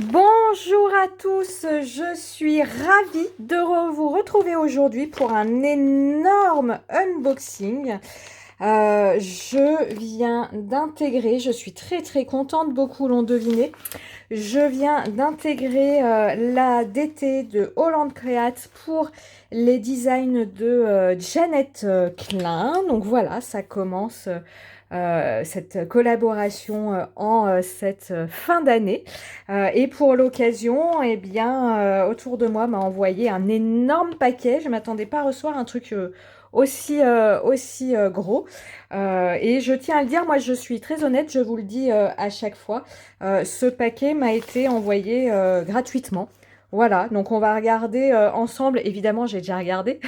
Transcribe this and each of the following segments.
Bonjour à tous, je suis ravie de vous retrouver aujourd'hui pour un énorme unboxing. Je viens d'intégrer, je suis très contente, beaucoup l'ont deviné, je viens d'intégrer la DT de Holland Create pour les designs de Janet Klein. Donc voilà, ça commence cette collaboration en cette fin d'année. Et pour l'occasion, eh bien, autour de moi m'a envoyé un énorme paquet. Je ne m'attendais pas à recevoir un truc aussi gros. Et je tiens à le dire, moi je suis très honnête, je vous le dis à chaque fois. Ce paquet m'a été envoyé gratuitement. Voilà, donc on va regarder ensemble. Évidemment, j'ai déjà regardé,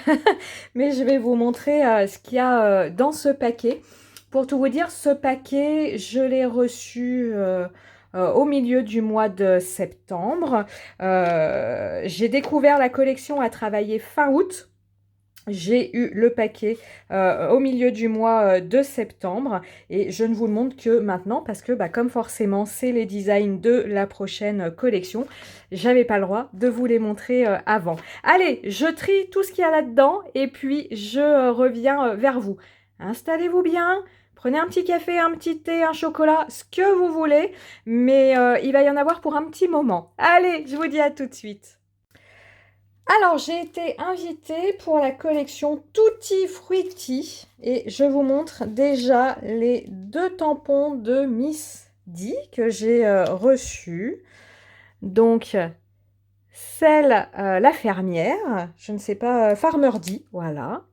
mais je vais vous montrer ce qu'il y a dans ce paquet. Pour tout vous dire, ce paquet, je l'ai reçu au milieu du mois de septembre. J'ai découvert la collection à travailler fin août. J'ai eu le paquet au milieu du mois de septembre et je ne vous le montre que maintenant parce que comme forcément c'est les designs de la prochaine collection, j'avais pas le droit de vous les montrer avant. Allez, je trie tout ce qu'il y a là-dedans et puis je reviens vers vous. Installez-vous bien, prenez un petit café, un petit thé, un chocolat, ce que vous voulez, mais il va y en avoir pour un petit moment. Allez, je vous dis à tout de suite. Alors, j'ai été invitée pour la collection Tutti Frutti et je vous montre déjà les deux tampons de Miss D que j'ai reçus. Donc, celle, la fermière, je ne sais pas, Farmer D, voilà.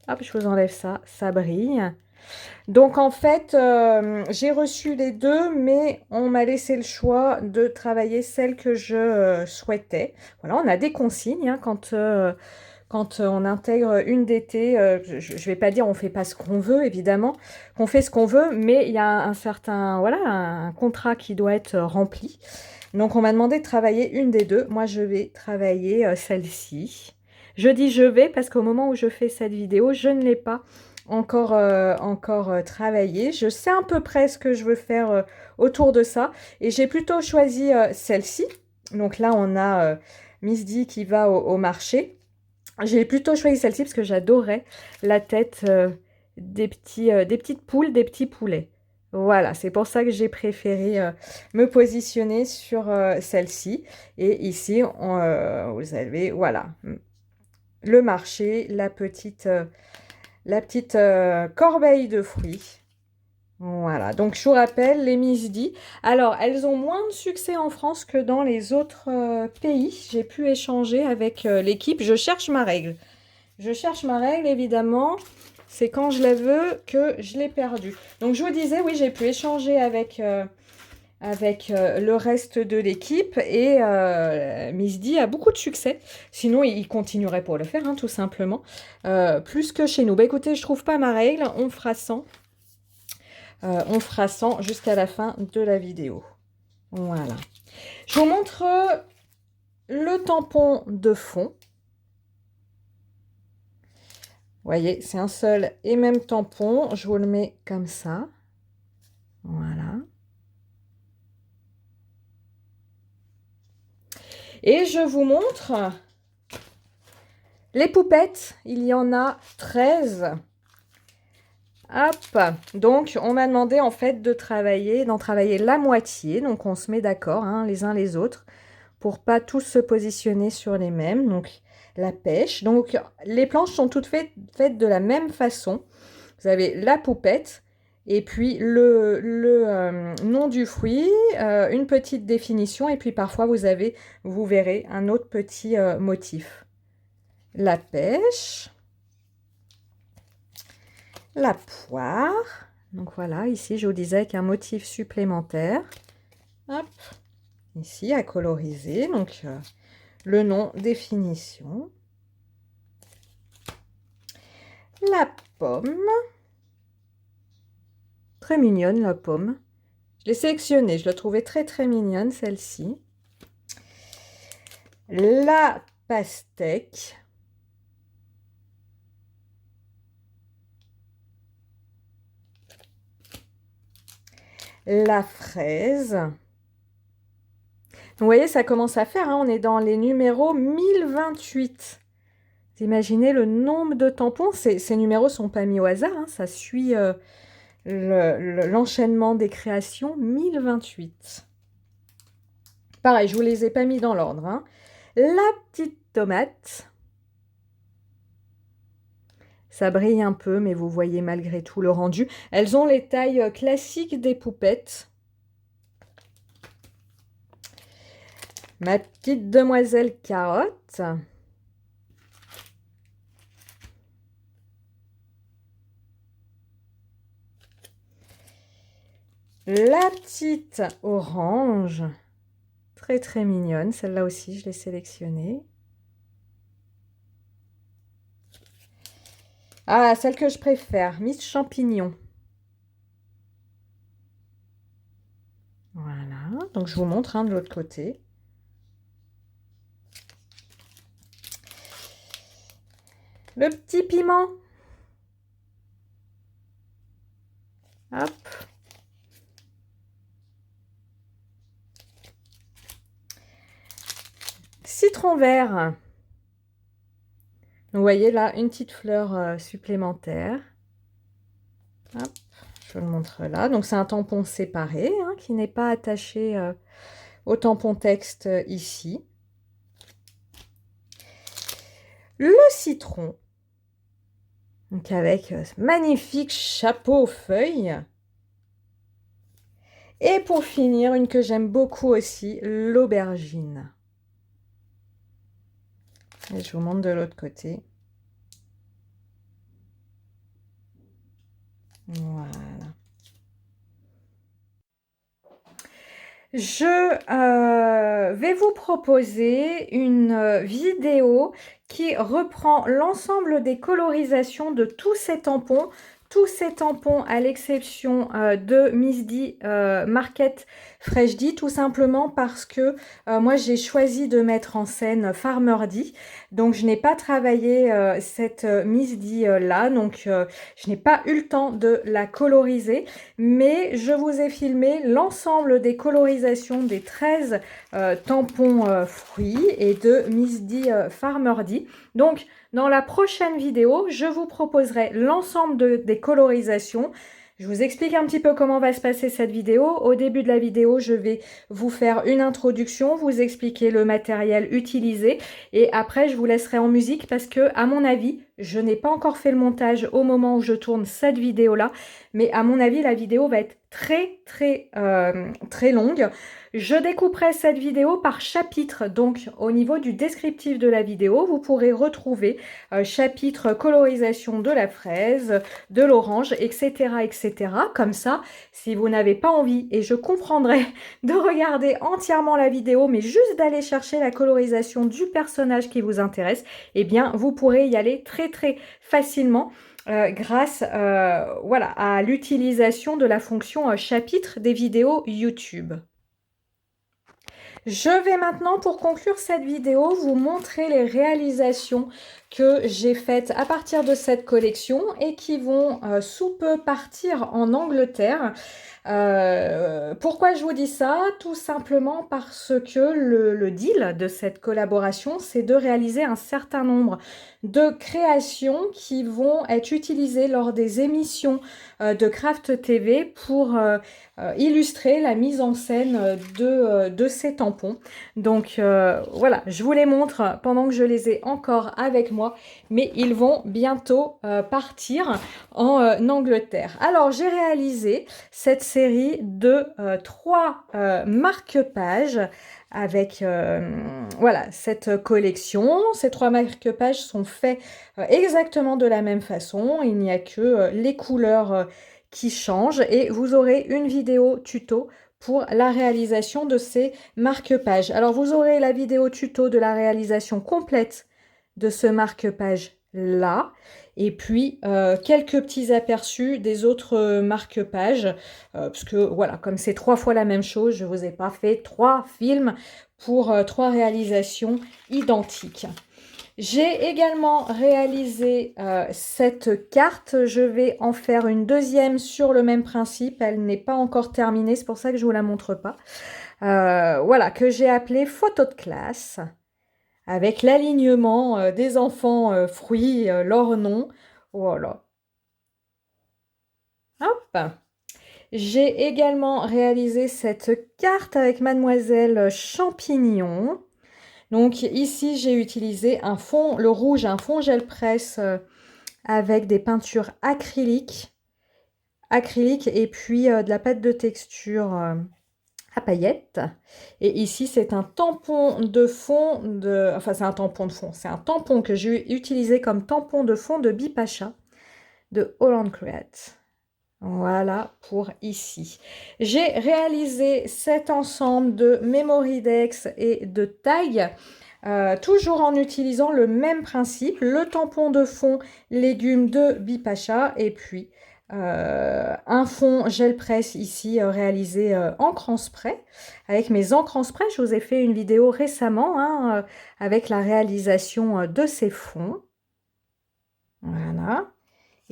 Hop, je vous enlève ça, ça brille. Donc en fait, j'ai reçu les deux, mais on m'a laissé le choix de travailler celle que je souhaitais. Voilà, on a des consignes hein, quand on intègre une DT. Je ne vais pas dire on fait pas ce qu'on veut, évidemment, qu'on fait ce qu'on veut, mais il y a un certain, voilà, un contrat qui doit être rempli. Donc on m'a demandé de travailler une des deux. Moi, je vais travailler celle-ci. Je dis je vais parce qu'au moment où je fais cette vidéo, je ne l'ai pas encore travaillé. Je sais à peu près ce que je veux faire autour de ça. Et j'ai plutôt choisi celle-ci. Donc là, on a Miss D qui va au marché. J'ai plutôt choisi celle-ci parce que j'adorais la tête des petites poules, des petits poulets. Voilà, c'est pour ça que j'ai préféré me positionner sur celle-ci. Et ici, vous avez, voilà, le marché, la petite corbeille de fruits. Voilà, donc je vous rappelle, les Miss D. Alors, elles ont moins de succès en France que dans les autres pays. J'ai pu échanger avec l'équipe. Je cherche ma règle. Je cherche ma règle, évidemment. C'est quand je la veux que je l'ai perdue. Donc, je vous disais, oui, j'ai pu échanger avec le reste de l'équipe et Miss D a beaucoup de succès. Sinon, il continuerait pour le faire, hein, tout simplement. Plus que chez nous. Bah écoutez, je trouve pas ma règle. On fera 100 jusqu'à la fin de la vidéo. Voilà. Je vous montre le tampon de fond. Vous voyez, c'est un seul et même tampon. Je vous le mets comme ça. Voilà. Et je vous montre les poupettes. Il y en a 13. Hop, donc on m'a demandé en fait d'en travailler la moitié. Donc on se met d'accord hein, les uns les autres pour pas tous se positionner sur les mêmes. Donc la pêche. Donc les planches sont toutes faites de la même façon. Vous avez la poupette et puis le nom du fruit, une petite définition et puis parfois vous verrez un autre petit motif. La pêche, la poire. Donc voilà, ici je vous disais avec un motif supplémentaire. Hop, ici à coloriser. Donc le nom, définition. La pomme. Très mignonne la pomme. Je l'ai sélectionnée, je la trouvais très mignonne celle-ci. La pastèque. La fraise. Vous voyez, ça commence à faire, hein, on est dans les numéros 1028. Vous imaginez le nombre de tampons, ces numéros ne sont pas mis au hasard, hein, ça suit l'enchaînement des créations 1028. Pareil, je ne vous les ai pas mis dans l'ordre. Hein. La petite tomate. Ça brille un peu, mais vous voyez malgré tout le rendu. Elles ont les tailles classiques des poupettes. Ma petite demoiselle carotte. La petite orange. Très très mignonne. Celle-là aussi, je l'ai sélectionnée. Ah, celle que je préfère, Miss Champignon. Voilà, donc je vous montre de l'autre côté. Le petit piment. Hop. Citron vert. Vous voyez là, une petite fleur supplémentaire. Hop, je vous le montre là. Donc c'est un tampon séparé, hein, qui n'est pas attaché au tampon texte ici. Le citron. Donc avec ce magnifique chapeau aux feuilles. Et pour finir, une que j'aime beaucoup aussi, l'aubergine. Et je vous montre de l'autre côté. Voilà. Je vais vous proposer une vidéo qui reprend l'ensemble des colorisations de tous ces tampons. Tous ces tampons à l'exception de Miss D Market Fresh D, tout simplement parce que moi j'ai choisi de mettre en scène Farmer D. Donc je n'ai pas travaillé cette Miss D là, donc je n'ai pas eu le temps de la coloriser. Mais je vous ai filmé l'ensemble des colorisations des 13 tampons fruits et de Miss D Farmer D. Donc, dans la prochaine vidéo, je vous proposerai l'ensemble des colorisations. Je vous explique un petit peu comment va se passer cette vidéo. Au début de la vidéo, je vais vous faire une introduction, vous expliquer le matériel utilisé et après, je vous laisserai en musique parce que, à mon avis, je n'ai pas encore fait le montage au moment où je tourne cette vidéo-là, mais à mon avis, la vidéo va être très longue. Je découperai cette vidéo par chapitre, donc au niveau du descriptif de la vidéo, vous pourrez retrouver chapitre colorisation de la fraise, de l'orange, etc., etc. Comme ça, si vous n'avez pas envie, et je comprendrai de regarder entièrement la vidéo, mais juste d'aller chercher la colorisation du personnage qui vous intéresse, eh bien, vous pourrez y aller très facilement. Grâce voilà, à l'utilisation de la fonction chapitre des vidéos YouTube. Je vais maintenant, pour conclure cette vidéo, vous montrer les réalisations que j'ai faites à partir de cette collection et qui vont sous peu partir en Angleterre. Pourquoi je vous dis ça? Tout simplement parce que le deal de cette collaboration, c'est de réaliser un certain nombre de créations qui vont être utilisées lors des émissions de Craft TV pour illustrer la mise en scène de ces tampons. Donc voilà, je vous les montre pendant que je les ai encore avec moi, mais ils vont bientôt partir en Angleterre. Alors j'ai réalisé cette série de 3 marque-pages avec voilà, cette collection. Ces 3 marque-pages sont faits exactement de la même façon. Il n'y a que les couleurs qui changent et vous aurez une vidéo tuto pour la réalisation de ces marque-pages. Alors vous aurez la vidéo tuto de la réalisation complète de ce marque-page là et puis quelques petits aperçus des autres marque-pages parce que voilà, comme c'est 3 fois la même chose, je vous ai pas fait 3 films pour 3 réalisations identiques. J'ai également réalisé cette carte. Je vais en faire une deuxième sur le même principe. Elle n'est pas encore terminée, c'est pour ça que je ne vous la montre pas. voilà, que j'ai appelé photo de classe, avec l'alignement des enfants fruits, leur nom. Voilà. Hop. J'ai également réalisé cette carte avec Mademoiselle Champignon. Donc ici, j'ai utilisé un fond, le rouge, un fond gel presse avec des peintures acryliques et puis de la pâte de texture à paillettes. Et ici, c'est un tampon de fond enfin, c'est un tampon de fond. C'est un tampon que j'ai utilisé comme tampon de fond de Bipacha de Holland Create. Voilà pour ici. J'ai réalisé cet ensemble de Memory Dex et de tailles, toujours en utilisant le même principe, le tampon de fond légumes de Bipacha et puis un fond gel presse ici réalisé encre en spray avec mes encres en spray. Je vous ai fait une vidéo récemment hein, avec la réalisation de ces fonds. Voilà.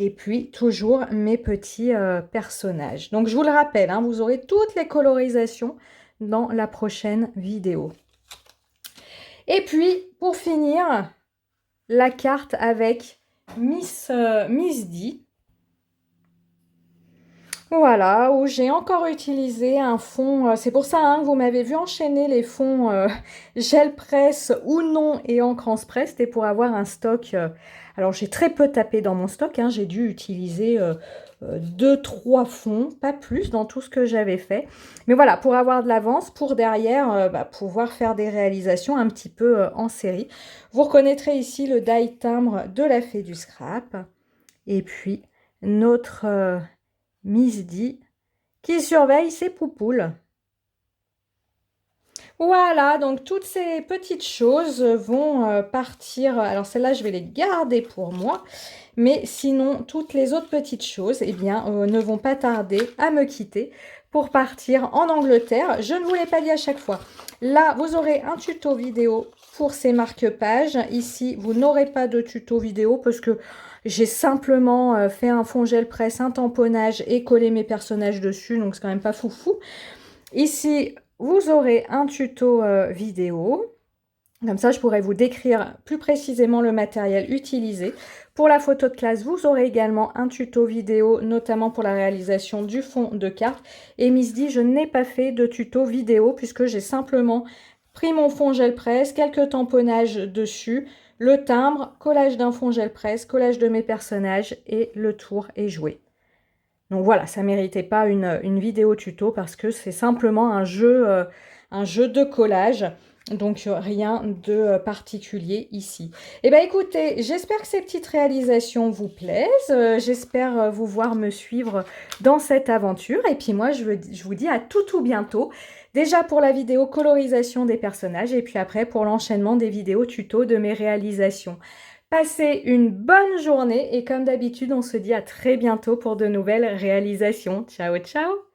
Et puis, toujours mes petits personnages. Donc, je vous le rappelle, hein, vous aurez toutes les colorisations dans la prochaine vidéo. Et puis, pour finir, la carte avec Miss D. Voilà, où j'ai encore utilisé un fond, c'est pour ça hein, que vous m'avez vu enchaîner les fonds gel presse ou non et encre en spray, c'était pour avoir un stock. Alors j'ai très peu tapé dans mon stock, hein, j'ai dû utiliser 2-3 fonds, pas plus dans tout ce que j'avais fait. Mais voilà, pour avoir de l'avance, pour derrière pouvoir faire des réalisations un petit peu en série. Vous reconnaîtrez ici le die timbre de la fée du scrap. Et puis notre... Miss D qui surveille ses poupoules. Voilà, donc toutes ces petites choses vont partir. Alors celles-là, je vais les garder pour moi. Mais sinon, toutes les autres petites choses, eh bien, ne vont pas tarder à me quitter pour partir en Angleterre. Je ne vous l'ai pas dit à chaque fois. Là, vous aurez un tuto vidéo pour ces marque-pages. Ici, vous n'aurez pas de tuto vidéo parce que j'ai simplement fait un fond gel presse, un tamponnage et collé mes personnages dessus. Donc, c'est quand même pas foufou. Ici, vous aurez un tuto vidéo. Comme ça, je pourrais vous décrire plus précisément le matériel utilisé. Pour la photo de classe, vous aurez également un tuto vidéo, notamment pour la réalisation du fond de carte. Et Miss D, je n'ai pas fait de tuto vidéo puisque j'ai simplement pris mon fond gel presse, quelques tamponnages dessus, le timbre, collage d'un fond gel presse, collage de mes personnages et le tour est joué. Donc voilà, ça ne méritait pas une vidéo tuto parce que c'est simplement un jeu de collage. Donc rien de particulier ici. Eh bien écoutez, j'espère que ces petites réalisations vous plaisent. J'espère vous voir me suivre dans cette aventure. Et puis moi, je vous dis à tout bientôt. Déjà pour la vidéo colorisation des personnages et puis après pour l'enchaînement des vidéos tuto de mes réalisations. Passez une bonne journée et comme d'habitude, on se dit à très bientôt pour de nouvelles réalisations. Ciao, ciao!